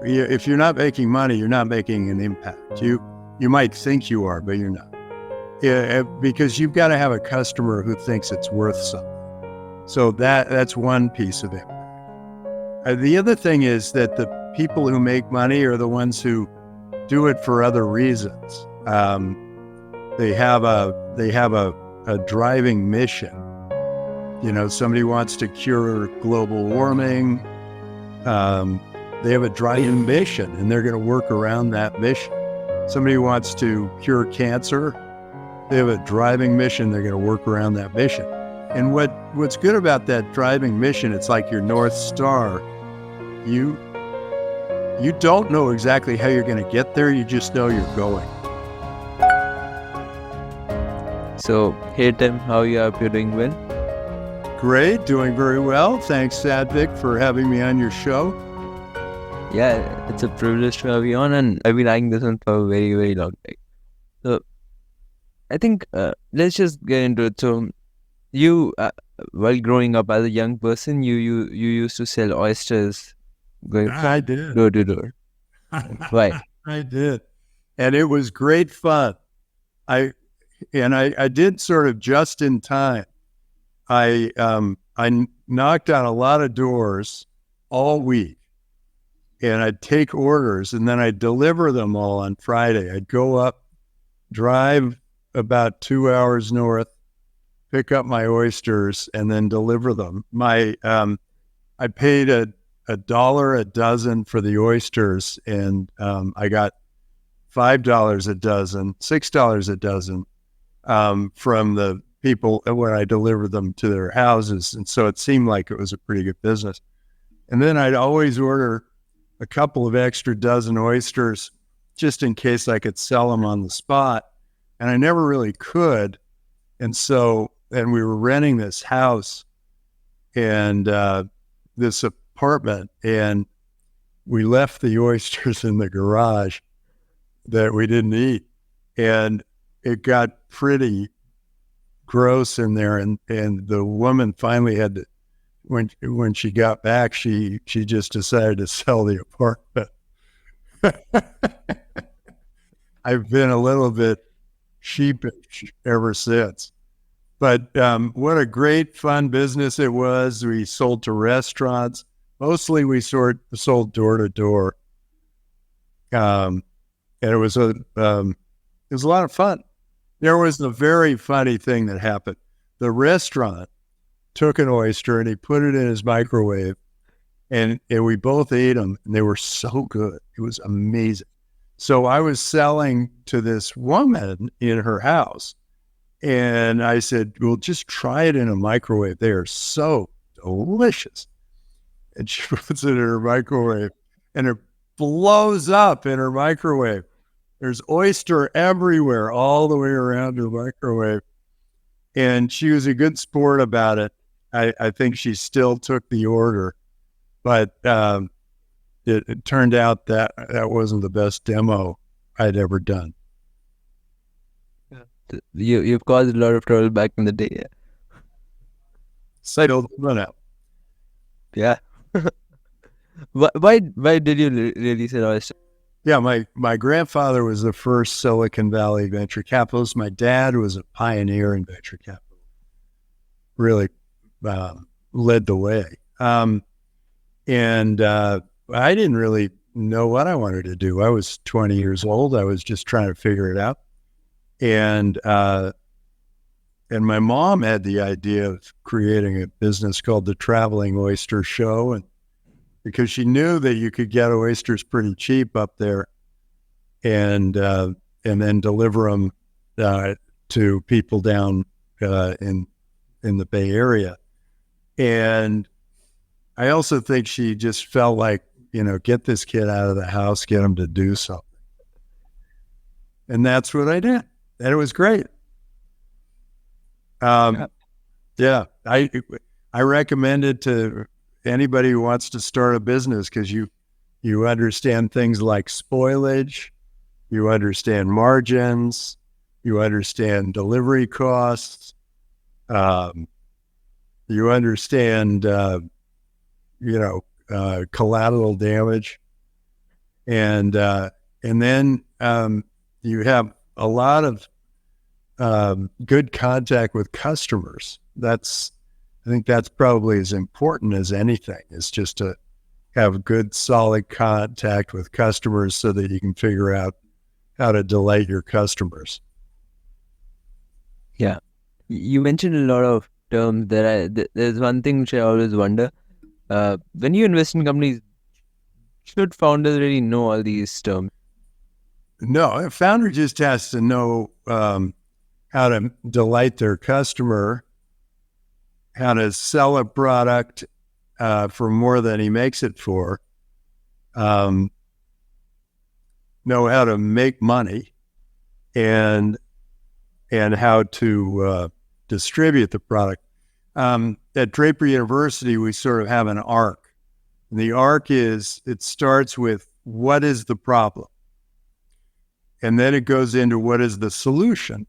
if you're not making money, you're not making an impact. You might think you are, but you're not. Because you've got to have a customer who thinks it's worth something. So that's one piece of it. The other thing is that the people who make money are the ones who do it for other reasons. They have a driving mission. Somebody wants to cure global warming. They have a driving mission, and they're going to work around that mission. Somebody wants to cure cancer. They have a driving mission. They're going to work around that mission. And what's good about that driving mission, it's like your North Star. You don't know exactly how you're going to get there. You just know you're going. So, hey Tim, how you are doing well? Great, doing very well. Thanks, Sadvik, for having me on your show. Yeah, it's a privilege to have you on, and I've been eyeing this one for a very, very long time. So, I think let's just get into it. So, you, while growing up as a young person, you used to sell oysters going I did. door to door. Why? I did. And it was great fun. I did sort of just in time. I knocked on a lot of doors all week, and I'd take orders, and then I'd deliver them all on Friday. I'd go up, drive about 2 hours north, pick up my oysters, and then deliver them. I paid $1 a dozen for the oysters, and I got $5 a dozen, $6 a dozen from the people when I delivered them to their houses. And so it seemed like it was a pretty good business. And then I'd always order a couple of extra dozen oysters just in case I could sell them on the spot. And I never really could. And we were renting this house and this apartment, and we left the oysters in the garage that we didn't eat. And it got pretty gross in there. And the woman finally had to, when she got back, she just decided to sell the apartment. I've been a little bit sheepish ever since. But what a great, fun business it was. We sold to restaurants. Mostly we sold door to door. And it was a lot of fun. There was a very funny thing that happened. The restaurant took an oyster and he put it in his microwave, and we both ate them, and they were so good. It was amazing. So I was selling to this woman in her house, and I said, well, just try it in a microwave. They are so delicious. And she puts it in her microwave, and it blows up in her microwave. There's oyster everywhere, all the way around her microwave. And she was a good sport about it. I think she still took the order, but it turned out that wasn't the best demo I'd ever done. You've caused a lot of trouble back in the day. Settled out. Yeah. Why did you really say oyster? Yeah, my grandfather was the first Silicon Valley venture capitalist. My dad was a pioneer in venture capital. Really led the way. And I didn't really know what I wanted to do. I was 20 years old. I was just trying to figure it out. And my mom had the idea of creating a business called the Traveling Oyster Show, and because she knew that you could get oysters pretty cheap up there, and then deliver them to people down in the Bay Area. And I also think she just felt like, get this kid out of the house, get him to do something. And that's what I did. And it was great. Yeah, I recommend it to anybody who wants to start a business, because you understand things like spoilage, you understand margins, you understand delivery costs, you understand, collateral damage. and then you have a lot of good contact with customers. I think that's probably as important as anything, is just to have good, solid contact with customers so that you can figure out how to delight your customers. Yeah. You mentioned a lot of terms that there's one thing which I always wonder. When you invest in companies, should founders really know all these terms? No, a founder just has to know how to delight their customer, how to sell a product for more than he makes it for, know how to make money, and how to distribute the product. At Draper University, we sort of have an arc. And the arc it starts with, what is the problem? And then it goes into, what is the solution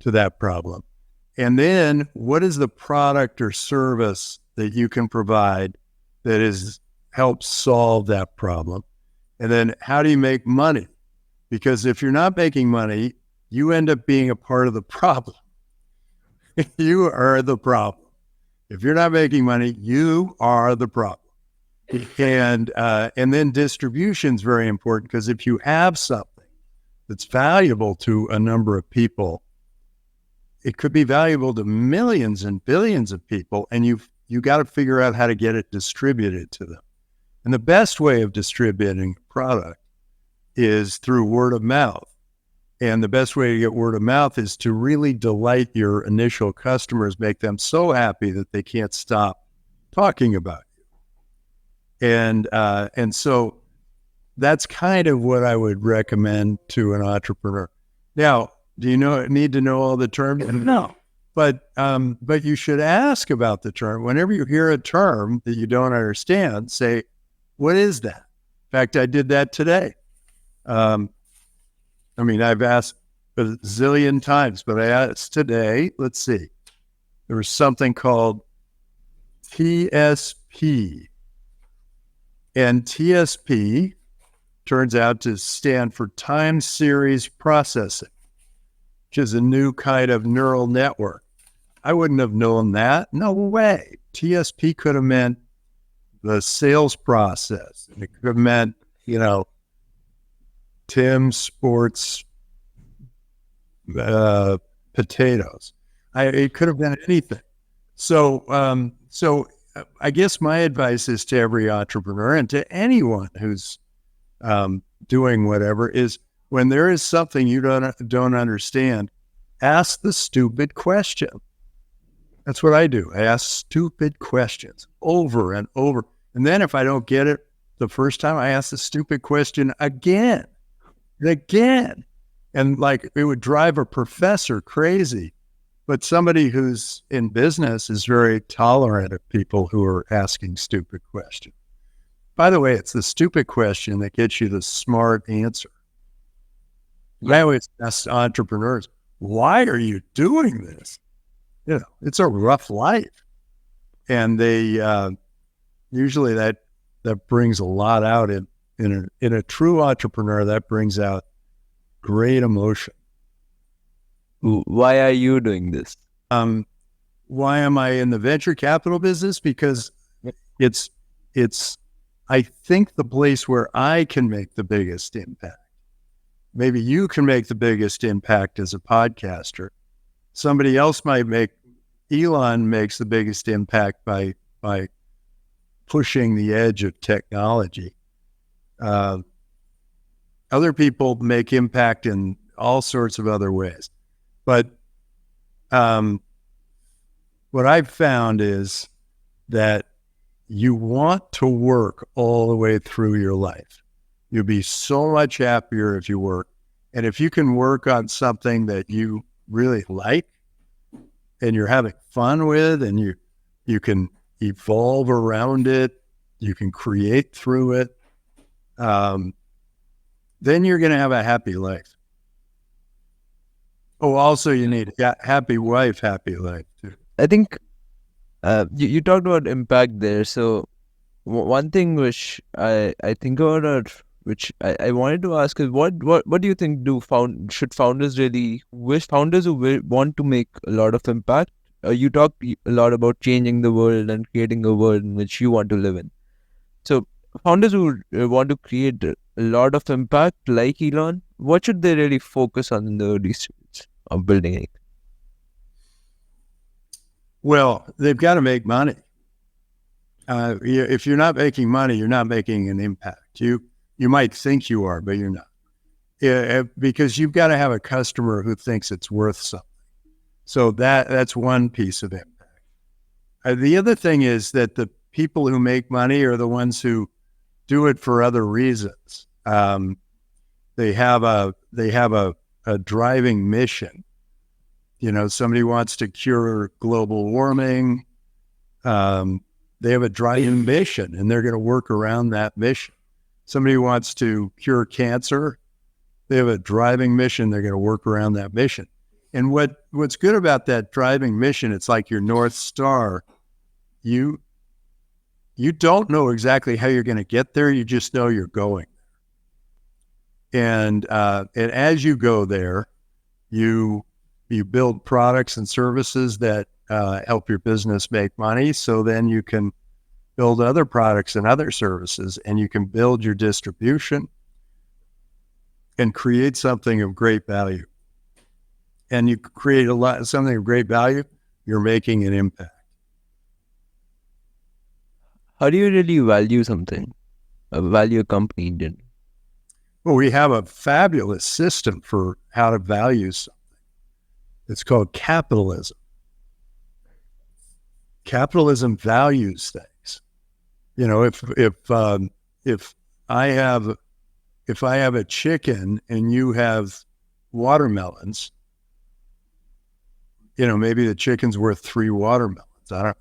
to that problem? And then, what is the product or service that you can provide that helps solve that problem? And then, how do you make money? Because if you're not making money, you end up being a part of the problem. You are the problem. If you're not making money, you are the problem. And then distribution is very important, because if you have something that's valuable to a number of people, it could be valuable to millions and billions of people, and you got to figure out how to get it distributed to them. And the best way of distributing a product is through word of mouth. And the best way to get word of mouth is to really delight your initial customers, make them so happy that they can't stop talking about you. And so that's kind of what I would recommend to an entrepreneur. Now, do you need to know all the terms? No. But you should ask about the term. Whenever you hear a term that you don't understand, say, what is that? In fact, I did that today. I've asked a zillion times, but I asked today, let's see, there was something called TSP. And TSP turns out to stand for time series processing, which is a new kind of neural network. I wouldn't have known that. No way. TSP could have meant the sales process. It could have meant, Tim Sports potatoes. It could have been anything. So I guess my advice is to every entrepreneur and to anyone who's doing whatever is, when there is something you don't understand, ask the stupid question. That's what I do. I ask stupid questions over and over. And then if I don't get it the first time, I ask the stupid question again and again. And it would drive a professor crazy. But somebody who's in business is very tolerant of people who are asking stupid questions. By the way, it's the stupid question that gets you the smart answer. I always ask entrepreneurs, why are you doing this? It's a rough life. And they usually that brings a lot out in a true entrepreneur. That brings out great emotion. Why are you doing this? Why am I in the venture capital business? Because it's I think the place where I can make the biggest impact. Maybe you can make the biggest impact as a podcaster. Somebody else Elon makes the biggest impact by pushing the edge of technology. Other people make impact in all sorts of other ways. But what I've found is that you want to work all the way through your life. You'll be so much happier if you work. And if you can work on something that you really like and you're having fun with, and you can evolve around it, you can create through it, then you're going to have a happy life. Oh, also you need a happy wife, happy life too. I think you talked about impact there. So one thing which I think about which I wanted to ask is what do you think should founders really wish founders who want to make a lot of impact? You talk a lot about changing the world and creating a world in which you want to live in. So founders who want to create a lot of impact like Elon, what should they really focus on in the early stages of building it? Well, they've got to make money. If you're not making money, you're not making an impact. You might think you are, but you're not. Because you've got to have a customer who thinks it's worth something. So that's one piece of impact. The other thing is that the people who make money are the ones who do it for other reasons. They have a driving mission. Somebody wants to cure global warming. They have a driving mission, and they're going to work around that mission. Somebody wants to cure cancer. They have a driving mission. They're going to work around that mission. And what's good about that driving mission, it's like your North Star. You don't know exactly how you're going to get there. You just know you're going there. And as you go there, you build products and services that help your business make money. So then you can build other products and other services, and you can build your distribution and create something of great value. And you create something of great value, you're making an impact. How do you really value something? Value a company? Well, we have a fabulous system for how to value something. It's called capitalism. Capitalism values things. If I have a chicken and you have watermelons, maybe the chicken's worth 3 watermelons. I don't know.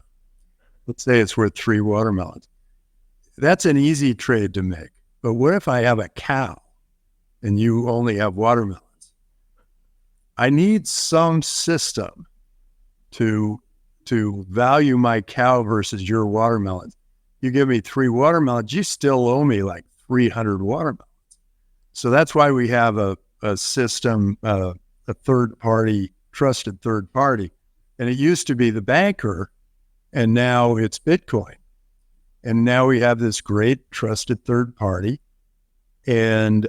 Let's say it's worth 3 watermelons. That's an easy trade to make. But what if I have a cow and you only have watermelons? I need some system to value my cow versus your watermelons. You give me 3 watermelons, you still owe me like 300 watermelons. So that's why we have a system, a trusted third party. And it used to be the banker, and now it's Bitcoin. And now we have this great trusted third party, and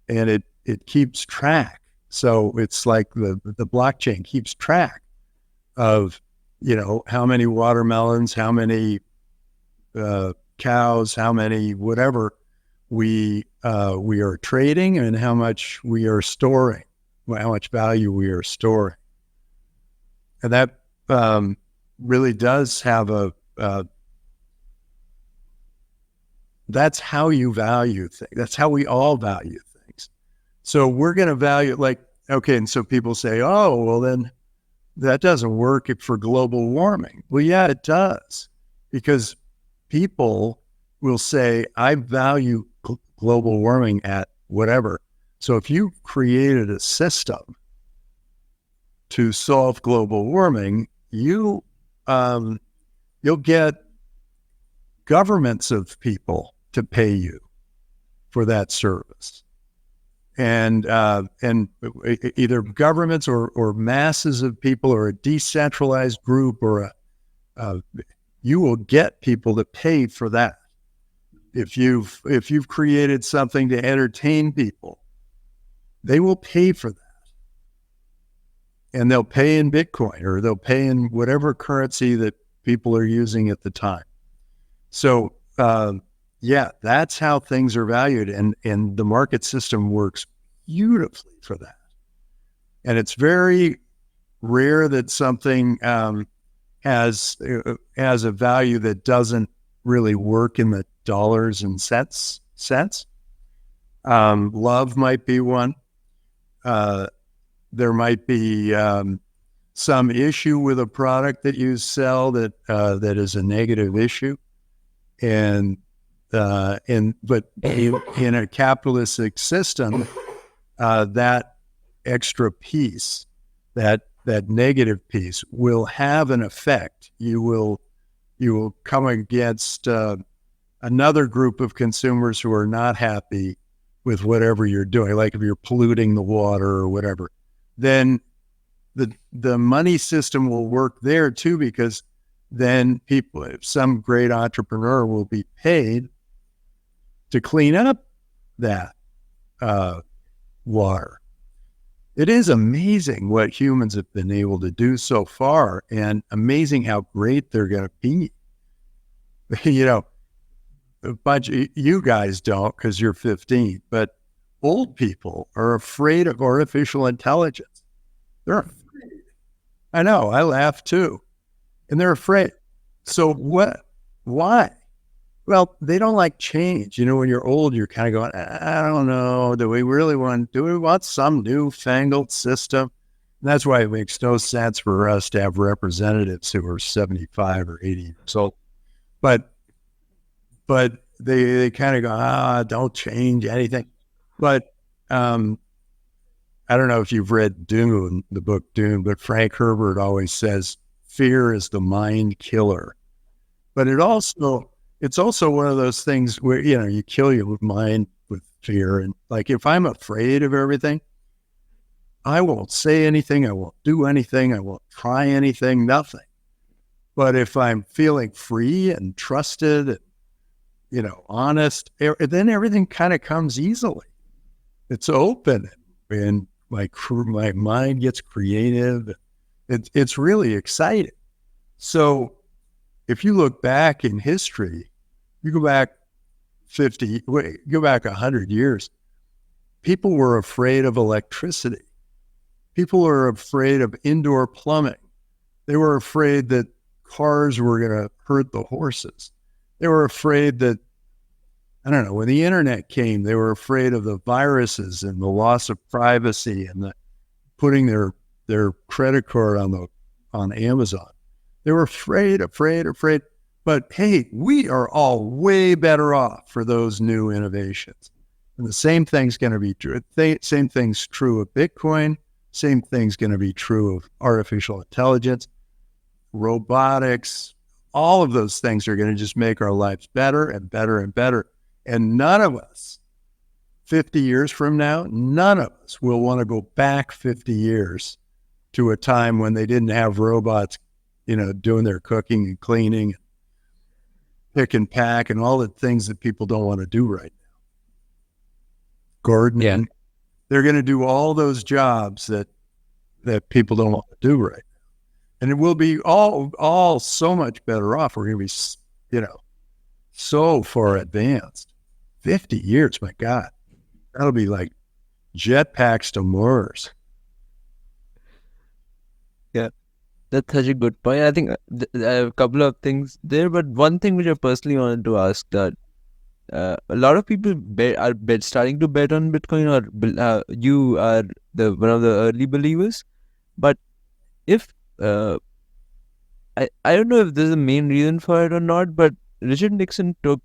it keeps track. So it's like the blockchain keeps track of, how many watermelons, how many cows, how many whatever we are trading, and how much we are storing, how much value we are storing. And that really does have that's how you value things. That's how we all value things. So we're going to value and so people say, oh, well then that doesn't work for global warming. Well, yeah, it does, because people will say, I value global warming at whatever. So if you created a system to solve global warming, you'll get governments of people to pay you for that service. And either governments or masses of people, or a decentralized group, or you will get people to pay for that. If you've created something to entertain people, they will pay for that. And they'll pay in Bitcoin, or they'll pay in whatever currency that people are using at the time. So, that's how things are valued. And the market system works beautifully for that. And it's very rare that something has a value that doesn't really work in the dollars and cents sense. Love might be one. There might be some issue with a product that you sell that is a negative issue, but in a capitalistic system, that extra piece, that negative piece, will have an effect. You will come against another group of consumers who are not happy with whatever you're doing, like if you're polluting the water or whatever, then the money system will work there too, because then people, some great entrepreneur will be paid to clean up that water. It is amazing what humans have been able to do so far, and amazing how great they're going to be. You know, a bunch of you guys don't because you're 15, but old people are afraid of artificial intelligence. They're afraid. I know, I laugh too. And they're afraid. So what? Why? Well, they don't like change. You know, when you're old, you're kind of going, I don't know. Do we want some newfangled system? And that's why it makes no sense for us to have representatives who are 75 or 80 years old. But they kind of go, don't change anything. But I don't know if you've read Dune, the book Dune, but Frank Herbert always says fear is the mind killer. But it's also one of those things where, you know, you kill your mind with fear. And like, if I'm afraid of everything, I won't say anything. I won't do anything. I won't try anything, nothing. But if I'm feeling free and trusted and, you know, honest, then everything kind of comes easily. It's open and my mind gets creative. It's really exciting. So if you look back in history, you go back 100 years, people were afraid of electricity. People were afraid of indoor plumbing. They were afraid that cars were going to hurt the horses. They were afraid that, I don't know, when the internet came, they were afraid of the viruses and the loss of privacy and putting their credit card on Amazon. They were afraid. But hey, we are all way better off for those new innovations. And the same thing's going to be true. Same thing's true of Bitcoin. Same thing's going to be true of artificial intelligence, robotics. All of those things are going to just make our lives better and better and better. And none of us, 50 years from now, none of us will want to go back 50 years to a time when they didn't have robots, you know, doing their cooking and cleaning, pick and pack, and all the things that people don't want to do right now. Gardening. Yeah. They're going to do all those jobs that people don't want to do right now. And it will be all so much better off. We're going to be, you know, so far advanced. 50 years, my God. That'll be like jetpacks to Mars. Yeah, that's such a good point. I think I have a couple of things there, but one thing which I personally wanted to ask that a lot of people are starting to bet on Bitcoin, or you are one of the early believers. But if I don't know if there's a main reason for it or not, but Richard Nixon took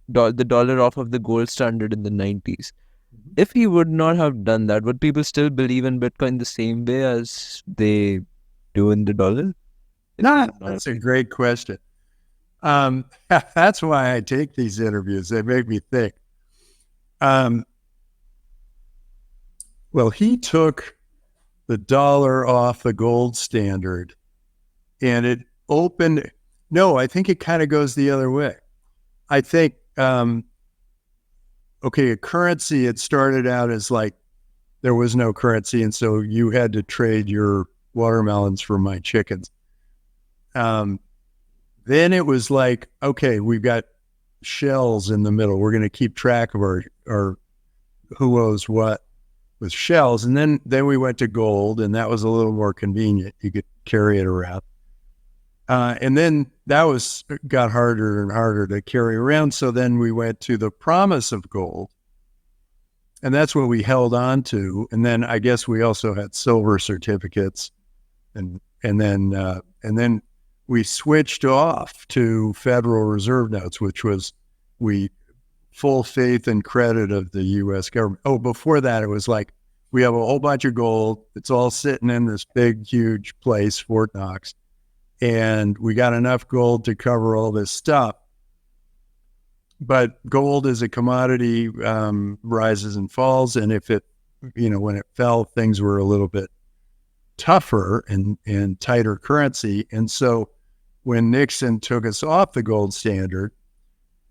the dollar off of the gold standard in the 90s. If he would not have done that, would people still believe in Bitcoin the same way as they do in the dollar? That's a great question. That's why I take these interviews. They make me think. Well, he took the dollar off the gold standard and it opened. No, I think it kind of goes the other way. I think, a currency, it started out as like there was no currency. And so you had to trade your watermelons for my chickens. Then it was like, okay, we've got shells in the middle. We're going to keep track of our who owes what with shells. And then we went to gold, and that was a little more convenient. You could carry it around. And then that got harder and harder to carry around. So then we went to the promise of gold, and that's what we held on to. And then I guess we also had silver certificates, and then we switched off to Federal Reserve notes, which was full faith and credit of the U.S. government. Oh, before that, it was like we have a whole bunch of gold. It's all sitting in this big, huge place, Fort Knox. And we got enough gold to cover all this stuff. but gold as a commodity rises and falls. And if it, when it fell, things were a little bit tougher and tighter currency. And so when Nixon took us off the gold standard,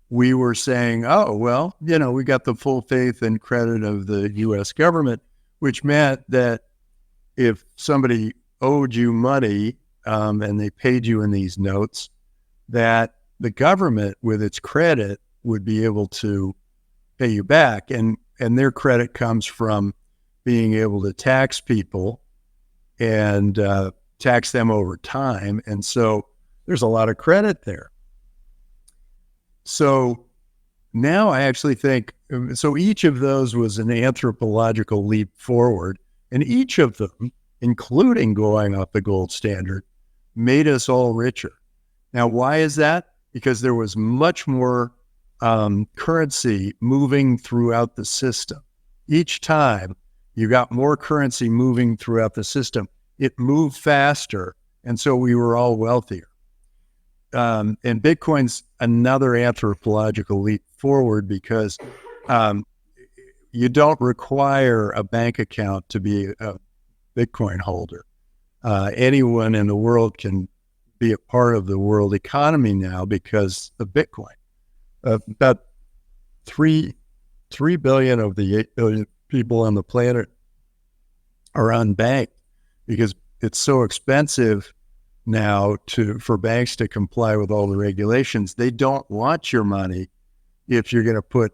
we were saying, oh, well, we got the full faith and credit of the U.S. government, which meant that if somebody owed you money and they paid you in these notes, that the government with its credit would be able to pay you back. And their credit comes from being able to tax people and tax them over time. And so there's a lot of credit there. So now I actually think, so each of those was an anthropological leap forward, and each of them, including going off the gold standard, made us all richer. Now, why is that? Because there was much more currency moving throughout the system. Each time you got more currency moving throughout the system, it moved faster, and so we were all wealthier. And Bitcoin's another anthropological leap forward because you don't require a bank account to be a Bitcoin holder. Anyone in the world can be a part of the world economy now because of Bitcoin. About 3 billion of the 8 billion people on the planet are unbanked because it's so expensive now for banks to comply with all the regulations. They don't want your money if you're going to put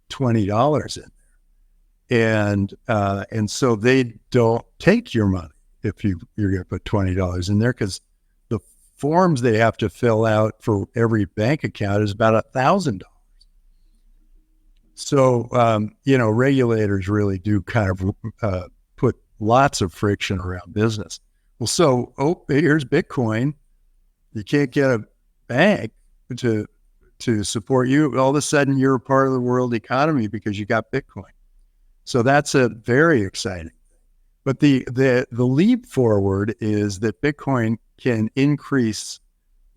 $20 in there. And so they don't take your money if you're going to put $20 in there, because the forms they have to fill out for every bank account is about $1,000. So, regulators really do kind of put lots of friction around business. Well, so, here's Bitcoin. You can't get a bank to support you. All of a sudden, you're a part of the world economy because you got Bitcoin. So that's a very exciting. But the leap forward is that Bitcoin can increase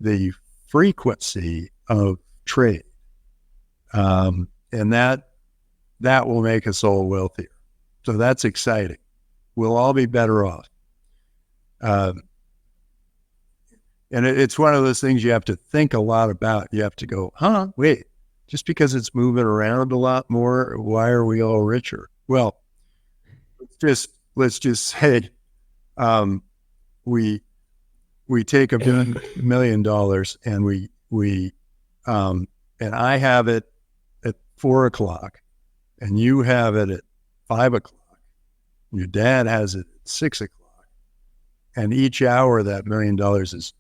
the frequency of trade, and that will make us all wealthier. So that's exciting. We'll all be better off. And it's one of those things you have to think a lot about. You have to go, wait, just because it's moving around a lot more, why are we all richer? Well, let's just say we take $1 million and we and I have it at 4:00 and you have it at 5:00. Your dad has it at 6:00. And each hour that $1 million is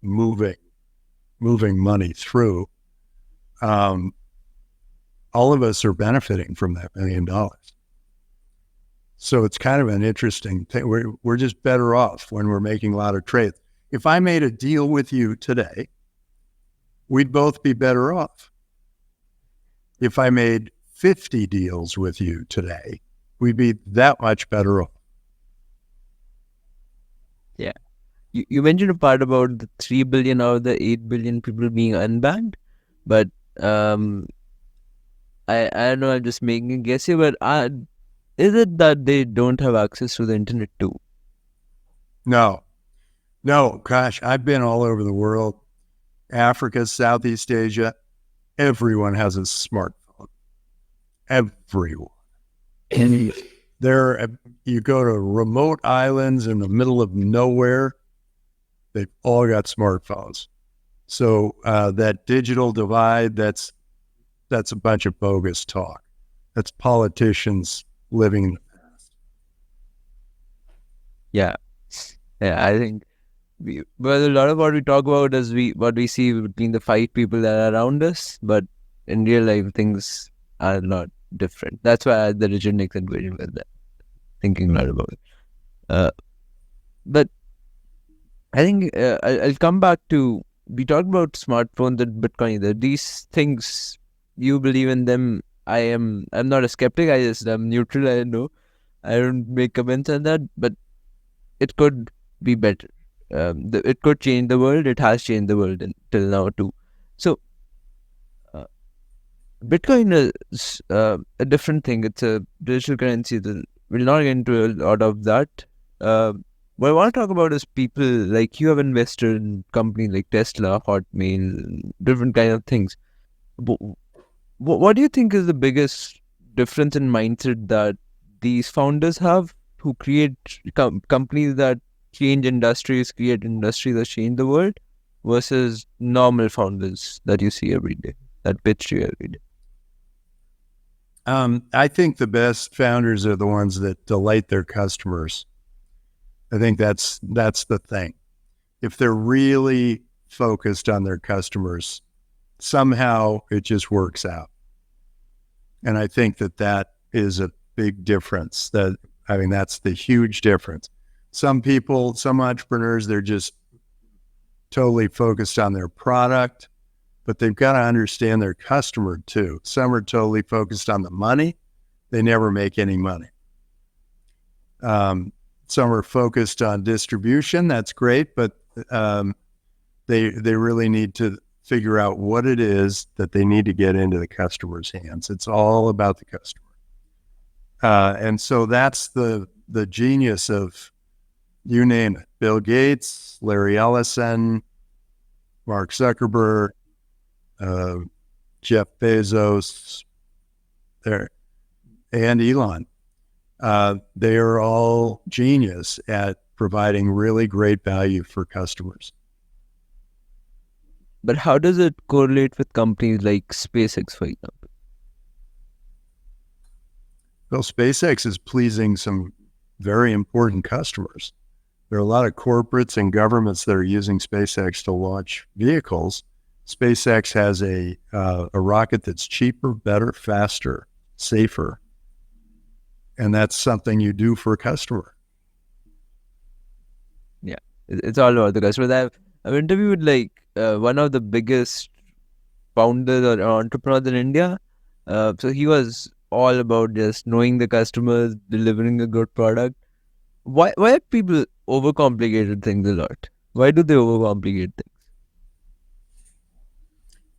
moving money through, all of us are benefiting from that $1 million. So it's kind of an interesting thing. We're just better off when we're making a lot of trades. If I made a deal with you today, we'd both be better off. If I made 50 deals with you today, we'd be that much better off. Yeah. You mentioned a part about the 3 billion out of the 8 billion people being unbanked, but I don't know, I'm just making a guess here, but is it that they don't have access to the internet too? No, gosh, I've been all over the world, Africa, Southeast Asia. Everyone has a smartphone. Everyone. And you go to remote islands in the middle of nowhere, they've all got smartphones. So that digital divide, that's a bunch of bogus talk. That's politicians living in the past. Yeah, I think a lot of what we talk about is what we see between the 5 people that are around us, but in real life things are a lot different. That's why I had the Richard Nixon question with that, thinking a lot about it. But I think I'll come back to, we talked about smartphones and Bitcoin. These things, you believe in them. I'm not a skeptic. I'm neutral. I know I don't make comments on that, but it could be better. It could change the world. It has changed the world until now too. So Bitcoin is a different thing. It's a digital currency. We'll not get into a lot of that. What I want to talk about is people like you have invested in companies like Tesla, Hotmail, different kind of things. What do you think is the biggest difference in mindset that these founders have who create companies that change industries, create industries that change the world versus normal founders that you see every day, that pitch you every day? I think the best founders are the ones that delight their customers. I think that's the thing. If they're really focused on their customers, somehow it just works out. And I think that is a big difference. That's the huge difference. Some people, some entrepreneurs, they're just totally focused on their product, but they've got to understand their customer too. Some are totally focused on the money. They never make any money. Some are focused on distribution. That's great, but they really need to figure out what it is that they need to get into the customer's hands. It's all about the customer. And so that's the genius of, you name it, Bill Gates, Larry Ellison, Mark Zuckerberg, Jeff Bezos, and Elon. They are all genius at providing really great value for customers. But how does it correlate with companies like SpaceX, for example? Well, SpaceX is pleasing some very important customers. There are a lot of corporates and governments that are using SpaceX to launch vehicles. SpaceX has a rocket that's cheaper, better, faster, safer. And that's something you do for a customer. Yeah, it's all about the customer. I've interviewed like one of the biggest founders or entrepreneurs in India. So he was all about just knowing the customers, delivering a good product. Why have people overcomplicated things a lot? Why do they overcomplicate things?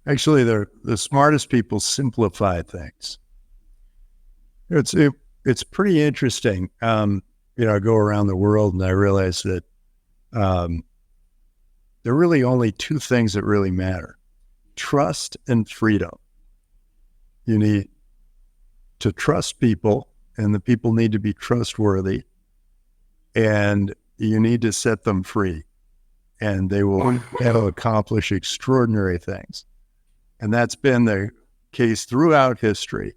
Actually, the smartest people simplify things. It's pretty interesting. I go around the world and I realize that there are really only two things that really matter: trust and freedom. You need to trust people, and the people need to be trustworthy, and you need to set them free, and they will accomplish extraordinary things. And that's been the case throughout history.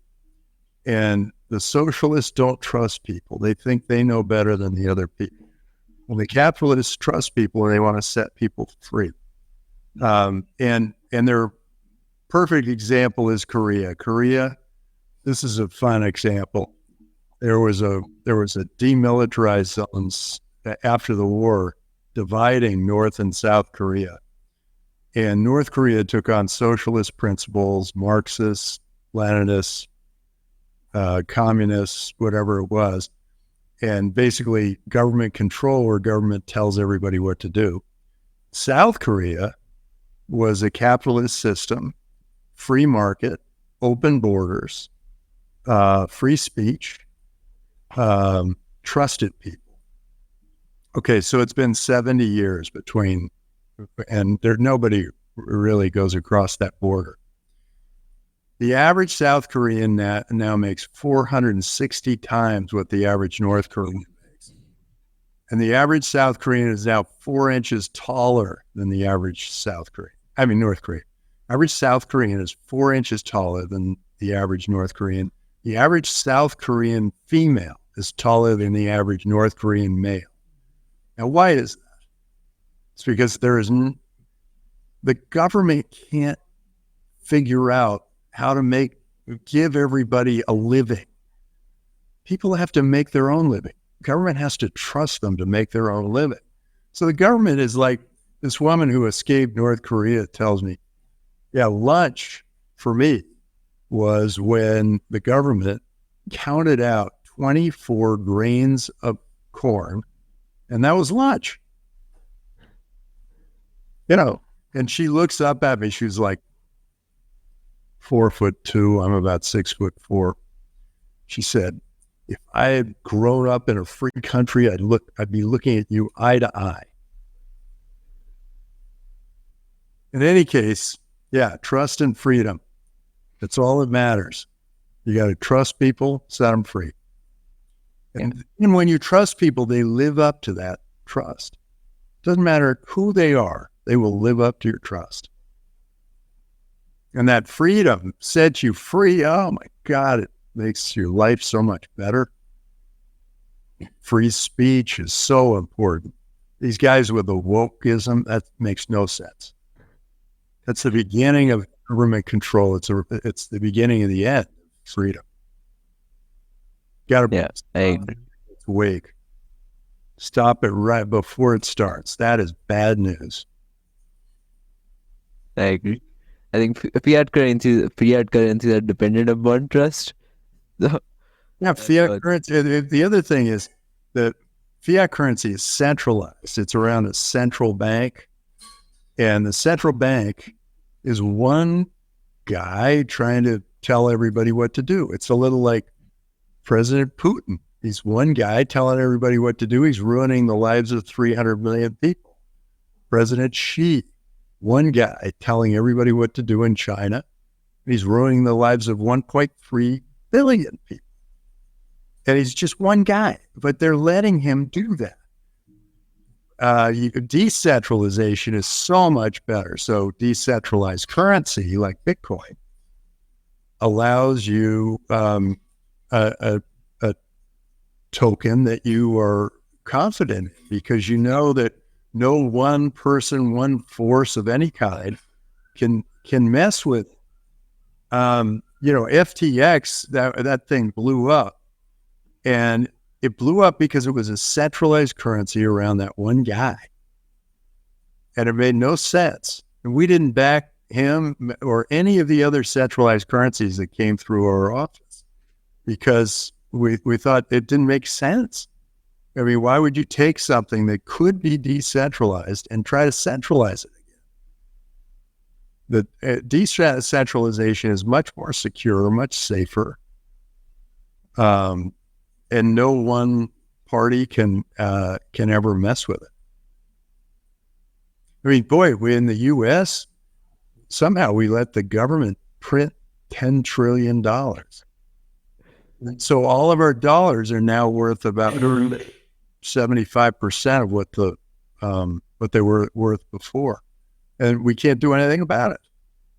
And the socialists don't trust people. They think they know better than the other people. Well, the capitalists trust people and they want to set people free. And their perfect example is Korea. Korea, this is a fun example. There was a demilitarized zones after the war dividing North and South Korea. And North Korea took on socialist principles, Marxists, Leninists, communists, whatever it was, and basically government control where government tells everybody what to do. South Korea was a capitalist system, free market, open borders, free speech, trusted people. Okay, so it's been 70 years between, and nobody really goes across that border. The average South Korean now makes 460 times what the average North Korean makes. And the average South Korean is now 4 inches taller than the average North Korean. Average South Korean is 4 inches taller than the average North Korean. The average South Korean female is taller than the average North Korean male. Now, why is that? It's because the government can't figure out how to give everybody a living. People have to make their own living. Government has to trust them to make their own living. So the government is like, this woman who escaped North Korea tells me, yeah, lunch for me was when the government counted out 24 grains of corn, and that was lunch. And she looks up at me, she was like, 4'2". I'm about 6'4". She said, if I had grown up in a free country, I'd be looking at you eye to eye. In any case, yeah, trust and freedom. That's all that matters. You got to trust people, set them free. And when you trust people, they live up to that trust. Doesn't matter who they are, they will live up to your trust. And that freedom sets you free. Oh my God, it makes your life so much better. Free speech is so important. These guys with the wokeism, that makes no sense. That's the beginning of government control. It's the beginning of the end of freedom. Got to wake. Stop it right before it starts. That is bad news. I agree. I think fiat currencies are dependent upon trust. So, yeah, fiat currency. The other thing is that fiat currency is centralized. It's around a central bank, and the central bank is one guy trying to tell everybody what to do. It's a little like President Putin. He's one guy telling everybody what to do. He's ruining the lives of 300 million people. President Xi, one guy telling everybody what to do in China. He's ruining the lives of 1.3 billion people. And he's just one guy, but they're letting him do that. Decentralization is so much better. So decentralized currency like Bitcoin allows you a token that you are confident in, because you know that no one person, one force of any kind can mess with. FTX, that thing blew up, and it blew up because it was a centralized currency around that one guy, and it made no sense. And we didn't back him or any of the other centralized currencies that came through our office because we thought it didn't make sense. I mean, why would you take something that could be decentralized and try to centralize it again? The decentralization is much more secure, much safer, and no one party can ever mess with it. I mean, boy, we in the U.S., somehow we let the government print $10 trillion. So all of our dollars are now worth about 75% of what they were worth before, and we can't do anything about it.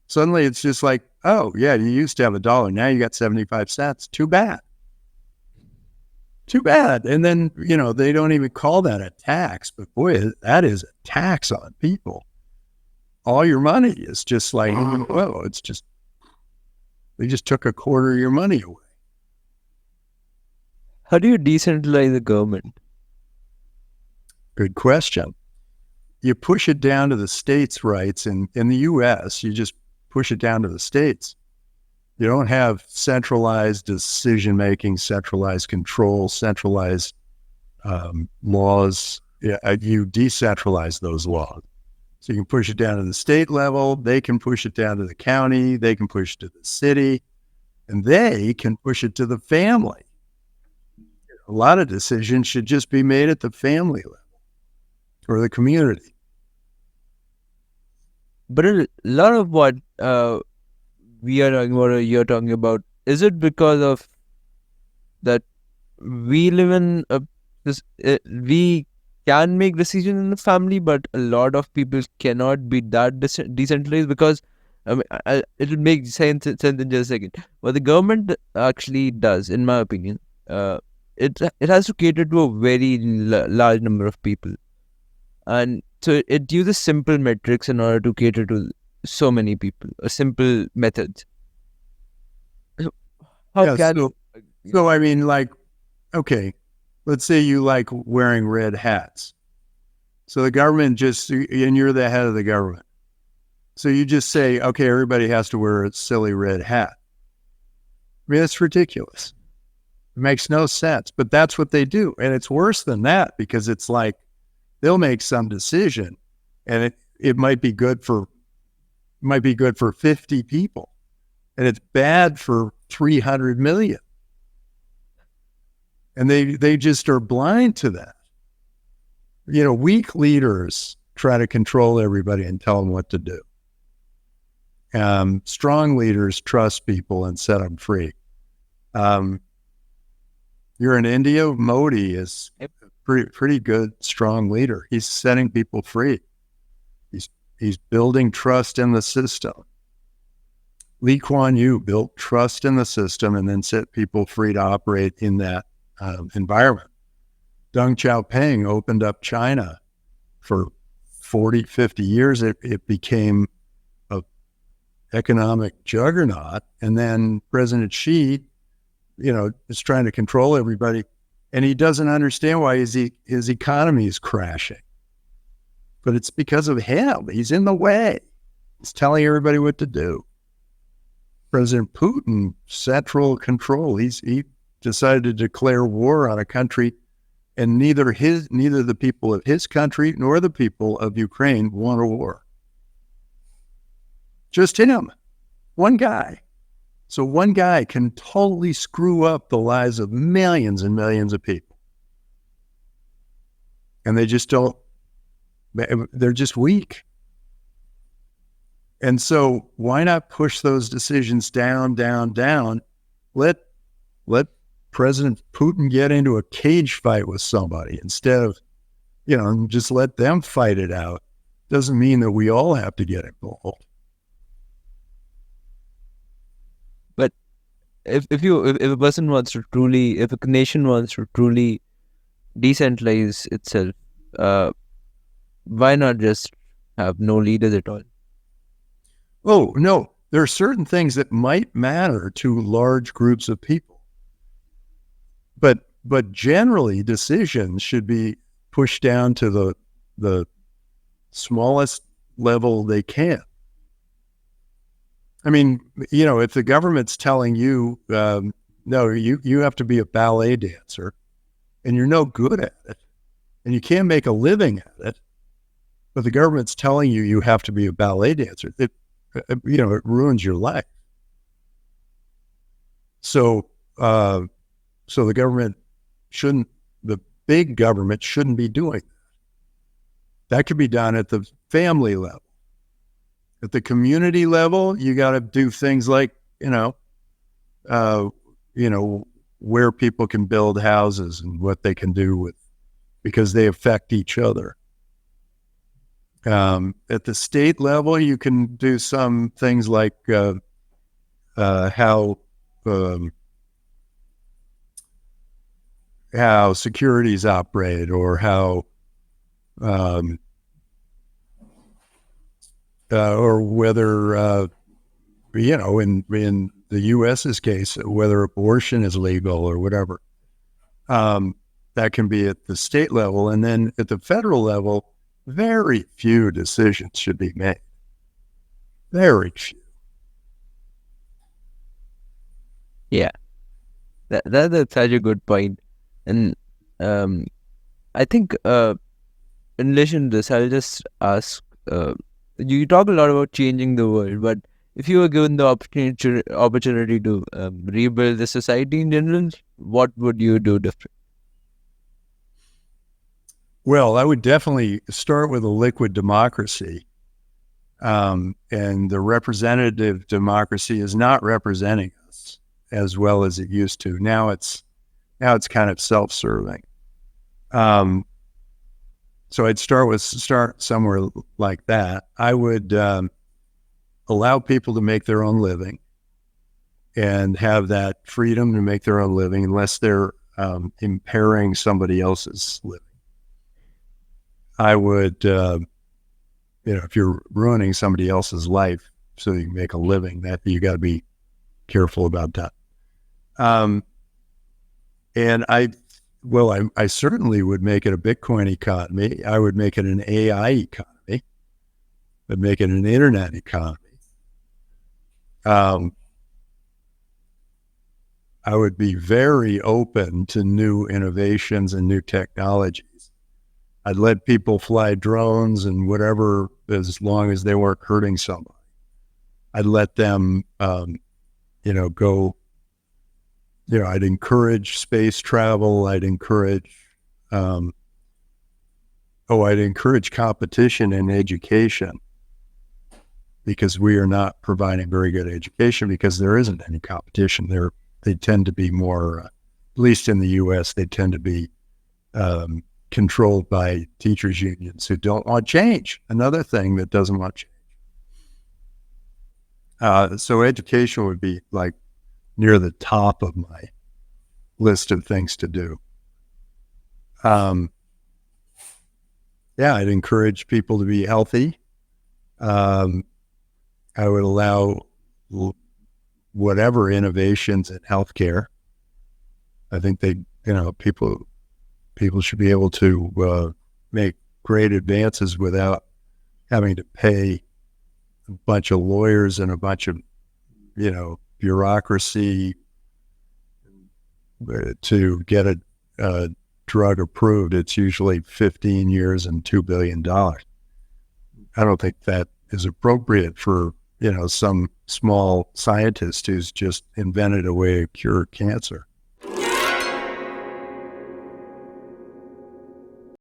Suddenly, it's just like, oh yeah, you used to have $1, now you got 75 cents. Too bad. And then they don't even call that a tax, but boy, that is a tax on people. All your money is just like, well, they just took a quarter of your money away. How do you decentralize the government? Good question. You push it down to the states' rights. In the U.S., you just push it down to the states. You don't have centralized decision-making, centralized control, centralized laws. You decentralize those laws. So you can push it down to the state level. They can push it down to the county. They can push it to the city. And they can push it to the family. A lot of decisions should just be made at the family level or the community. But a lot of what we are talking about, or you're talking about, is it because of that we live in we can make decisions in the family, but a lot of people cannot be that decentralized? Because it will make sense in just a second. What the government actually does, in my opinion, it has to cater to a very large number of people, and so it uses simple metrics in order to cater to so many people, simple methods. So I mean, like, okay, let's say you like wearing red hats. So the government and you're the head of the government. So you just say, okay, everybody has to wear a silly red hat. I mean, that's ridiculous. It makes no sense, but that's what they do. And it's worse than that, because it's like they'll make some decision and it might be good for 50 people, and it's bad for 300 million. And they just are blind to that. Weak leaders try to control everybody and tell them what to do. Strong leaders trust people and set them free. You're in India, Modi is a pretty good, strong leader. He's setting people free. He's building trust in the system. Lee Kuan Yew built trust in the system and then set people free to operate in that environment. Deng Xiaoping opened up China for 40, 50 years. It became an economic juggernaut. And then President Xi, is trying to control everybody. And he doesn't understand why his economy is crashing. But it's because of him. He's in the way. He's telling everybody what to do. President Putin, central control. He decided to declare war on a country, and neither the people of his country nor the people of Ukraine want a war. Just him, one guy. So one guy can totally screw up the lives of millions and millions of people. And they're just weak. And so why not push those decisions down, down, down? Let President Putin get into a cage fight with somebody instead of, just let them fight it out. Doesn't mean that we all have to get involved. But if a nation wants to truly decentralize itself, why not just have no leaders at all? Oh, no. There are certain things that might matter to large groups of people. But generally, decisions should be pushed down to the smallest level they can. I mean, if the government's telling you, no, you have to be a ballet dancer, and you're no good at it, and you can't make a living at it, but the government's telling you have to be a ballet dancer, it ruins your life. So the big government shouldn't be doing that. That could be done at the family level. At the community level, you got to do things like, where people can build houses and what they can do because they affect each other. At the state level, you can do some things like how securities operate, or how, or whether, in the U.S.'s case, whether abortion is legal or whatever. That can be at the state level. And then at the federal level, very few decisions should be made. Very few. Yeah, that's such a good point. And I think in relation to this, I'll just ask, you talk a lot about changing the world, but if you were given the opportunity to rebuild the society in general, what would you do different? Well, I would definitely start with a liquid democracy. And the representative democracy is not representing us as well as it used to. Now it's kind of self-serving. So I'd start somewhere like that. I would allow people to make their own living and have that freedom to make their own living unless they're impairing somebody else's living. I would, if you're ruining somebody else's life so you can make a living, that you got to be careful about that. And I certainly would make it a Bitcoin economy. I would make it an AI economy. I'd make it an internet economy. I would be very open to new innovations and new technologies. I'd let people fly drones and whatever, as long as they weren't hurting somebody. I'd let them go, I'd encourage space travel. I'd encourage competition in education, because we are not providing very good education because there isn't any competition. They tend to be more, at least in the U.S., they tend to be controlled by teachers' unions who don't want change. Another thing that doesn't want change. So education would be like near the top of my list of things to do. I'd encourage people to be healthy. I would allow whatever innovations in healthcare. I think people should be able to make great advances without having to pay a bunch of lawyers and a bunch of, bureaucracy to get a drug approved. It's usually 15 years and $2 billion. I don't think that is appropriate for, some small scientist who's just invented a way to cure cancer.